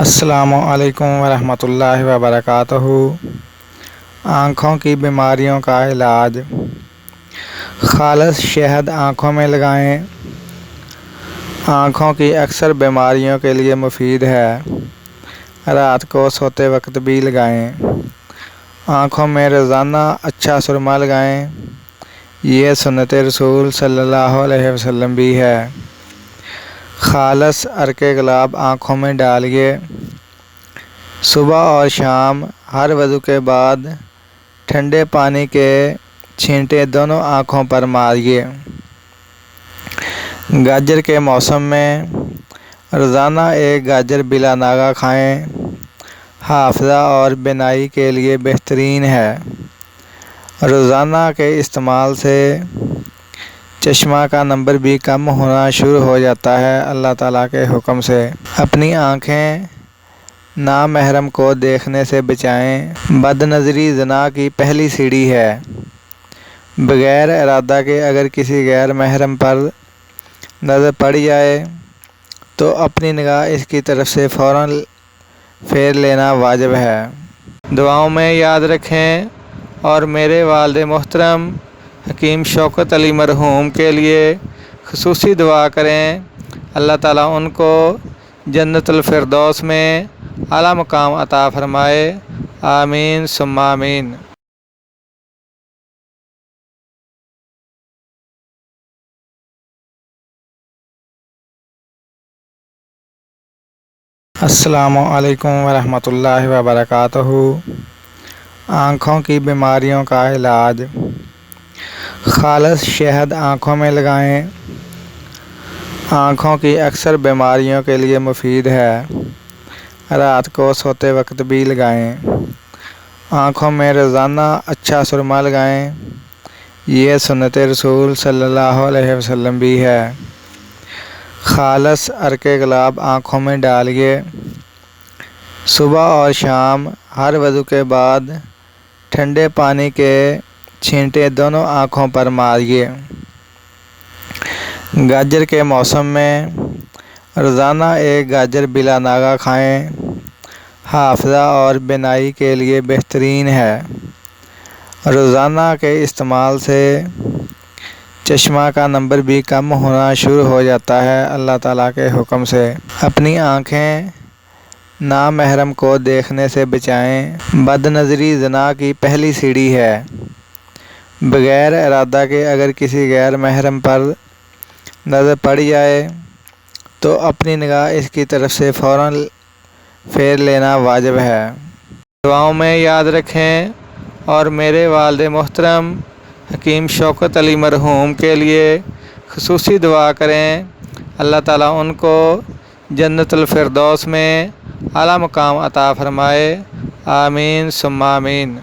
السلام علیکم ورحمۃ اللہ وبرکاتہ۔ آنکھوں کی بیماریوں کا علاج۔ خالص شہد آنکھوں میں لگائیں۔ آنکھوں کی اکثر بیماریوں کے لیے مفید ہے۔ رات کو سوتے وقت بھی لگائیں۔ آنکھوں میں روزانہ اچھا سرما لگائیں۔ یہ سنت رسول صلی اللہ علیہ وسلم بھی ہے۔ خالص عرق گلاب آنکھوں میں ڈالیے۔ صبح اور شام ہر وضو کے بعد ٹھنڈے پانی کے چھینٹے دونوں آنکھوں پر ماریے۔ گاجر کے موسم میں روزانہ ایک گاجر بلا ناغہ کھائیں۔ حافظہ اور بینائی کے لیے بہترین ہے۔ روزانہ کے استعمال سے چشمہ کا نمبر بھی کم ہونا شروع ہو جاتا ہے۔ اللہ تعالیٰ کے حکم سے اپنی آنکھیں نامحرم کو دیکھنے سے بچائیں۔ بد نظری زنا کی پہلی سیڑھی ہے۔ بغیر ارادہ کے اگر کسی غیر محرم پر نظر پڑ جائے تو اپنی نگاہ اس کی طرف سے فوراً پھیر لینا واجب ہے۔ دعاؤں میں یاد رکھیں اور میرے والد محترم حکیم شوکت علی مرحوم کے لیے خصوصی دعا کریں۔ اللہ تعالیٰ ان کو جنت الفردوس میں اعلیٰ مقام عطا فرمائے۔ آمین ثم آمین۔ السلام علیکم ورحمۃ اللہ وبرکاتہ۔ آنکھوں کی بیماریوں کا علاج۔ خالص شہد آنکھوں میں لگائیں۔ آنکھوں کی اکثر بیماریوں کے لیے مفید ہے۔ رات کو سوتے وقت بھی لگائیں۔ آنکھوں میں روزانہ اچھا سرما لگائیں۔ یہ سنت رسول صلی اللہ علیہ وسلم بھی ہے۔ خالص عرق گلاب آنکھوں میں ڈالیے۔ صبح اور شام ہر وضو کے بعد ٹھنڈے پانی کے چھینٹے دونوں آنکھوں پر ماریے۔ گاجر کے موسم میں روزانہ ایک گاجر بلا ناغہ کھائیں۔ حافظہ اور بینائی کے لیے بہترین ہے۔ روزانہ کے استعمال سے چشمہ کا نمبر بھی کم ہونا شروع ہو جاتا ہے۔ اللہ تعالیٰ کے حکم سے اپنی آنکھیں نامحرم کو دیکھنے سے بچائیں۔ بد نظری زنا کی پہلی سیڑھی ہے۔ بغیر ارادہ کے اگر کسی غیر محرم پر نظر پڑ جائے تو اپنی نگاہ اس کی طرف سے فوراً پھیر لینا واجب ہے۔ دعاؤں میں یاد رکھیں اور میرے والد محترم حکیم شوکت علی مرحوم کے لیے خصوصی دعا کریں۔ اللہ تعالیٰ ان کو جنت الفردوس میں اعلیٰ مقام عطا فرمائے۔ آمین ثم آمین۔